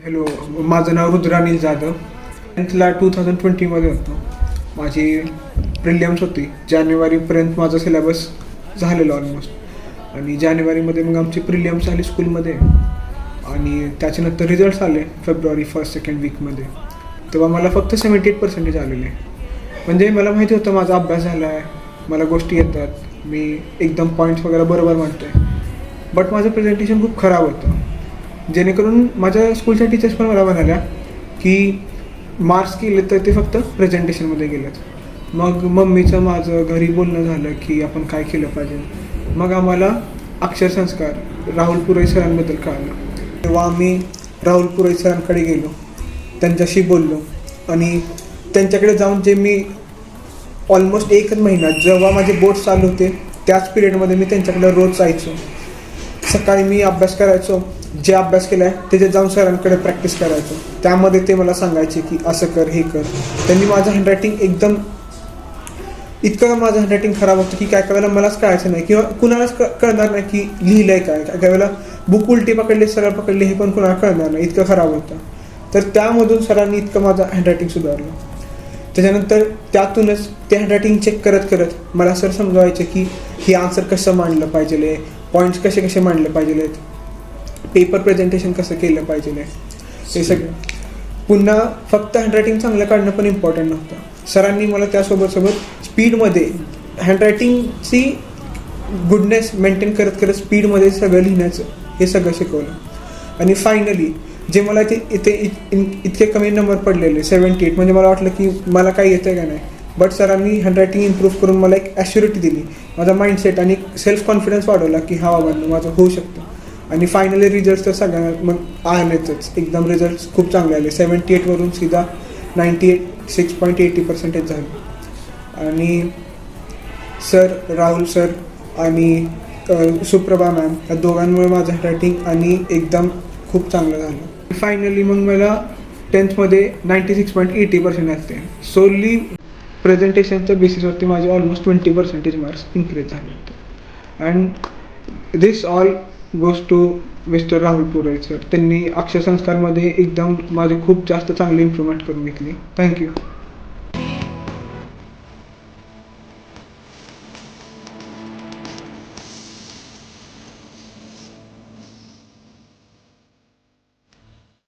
Hello, माझं नाव Rudra Anil Jadhav. 10th 2020मध्ये होतो. माझी प्रिलियम्स होती. जानेवारीपर्यंत माझा सिलेबस झालेला ऑलमोस्ट. आणि जानेवारीमध्ये मग आमची प्रिलियम्स आली स्कूलमध्ये आणि त्याच्यानंतर रिझल्ट्स आले फेब्रुवारी 1st-2nd वीकमध्ये. तेव्हा मला फक्त 78% आलेले. म्हणजे मला माहिती होतं माझा अभ्यास झाला आहे, मला गोष्टी येतात, मी एकदम पॉईंट्स वगैरे बरोबर म्हणतो आहे. बट माझं प्रेझेंटेशन खूप खराब होतं, जेणेकरून माझ्या स्कूलच्या टीचर्स पण मला म्हणाल्या की मार्क्स गेले तर ते फक्त प्रेझेंटेशनमध्ये गेलेत. मग मम्मीचं माझं घरी बोलणं झालं की आपण काय केलं पाहिजे. मग आम्हाला अक्षरसंस्कार राहुल पुरोहित सरांबद्दल कळालं. तेव्हा आम्ही राहुल पुरोहित सरांकडे गेलो, त्यांच्याशी बोललो आणि त्यांच्याकडे जाऊन जे मी ऑलमोस्ट 1 महिना जेव्हा माझे बोर्ड चालू होते त्याच पिरियडमध्ये मी त्यांच्याकडे रोज जायचो. सकाळी मी अभ्यास करायचो, जे अभ्यास केला आहे त्याच्यात जाऊन सरांकडे प्रॅक्टिस करायचो. त्यामध्ये ते मला सांगायचे की असं कर, हे कर. त्यांनी माझं हँडरायटिंग इतकं माझं हँडरायटिंग खराब होतं की काय वेळेला मलाच कळायचं नाही किंवा कुणालाच कळणार नाही की लिहिलं आहे काय. काय वेळेला बुक उलटी पकडले, सरळ पकडले, हे पण कुणाला कळणार नाही, इतकं खराब होतं. तर त्यामधून सरांनी इतकं माझं हँडरायटिंग सुधारलं. त्याच्यानंतर त्यातूनच ते हँडरायटिंग चेक करत करत मला सर समजवायचे की हे आन्सर कसं मांडलं पाहिजे, पॉईंट्स कसे मांडले पाहिजे, पेपर प्रेझेंटेशन कसं केलं पाहिजे, हे सगळं. पुन्हा फक्त हँडरायटिंग चांगलं काढणं पण इम्पॉर्टंट नव्हतं. सरांनी मला त्यासोबत स्पीडमध्ये हँडरायटिंगची गुडनेस मेंटेन करत करत स्पीडमध्ये सगळं लिहिण्याचं हे सगळं शिकवलं. आणि फायनली जे मला इथे इतके कमी नंबर पडलेले 78, म्हणजे मला वाटलं की मला काही येतं आहे का नाही. बट सरांनी हँडरायटिंग इम्प्रूव्ह करून मला एक ॲश्युरिटी दिली, माझा माइंडसेट आणि सेल्फ कॉन्फिडन्स वाढवला की हा बाबा माझं होऊ शकतं. आणि फायनली रिझल्ट्स तर सगळ्यांना मग आलेच, एकदम रिझल्ट्स खूप चांगले आले. 78वरून सीधा 96.80% झाले. आणि राहुल सर आणि सुप्रभा मॅम या दोघांमुळे माझं हँडरायटिंग आणि एकदम खूप चांगलं झालं. फायनली मग मला 10thमध्ये 96.80% असते. सोली प्रेझेंटेशनच्या बेसिसवरती माझे ऑलमोस्ट 20% मार्क्स इन्क्रीज झाले होते. And this all goes to mister Rahul Purohit sir. त्यांनी अक्षरसंस्कारमध्ये एकदम माझी खूप जास्त चांगली इम्प्रूव्हमेंट करून घेतली. थँक्यू.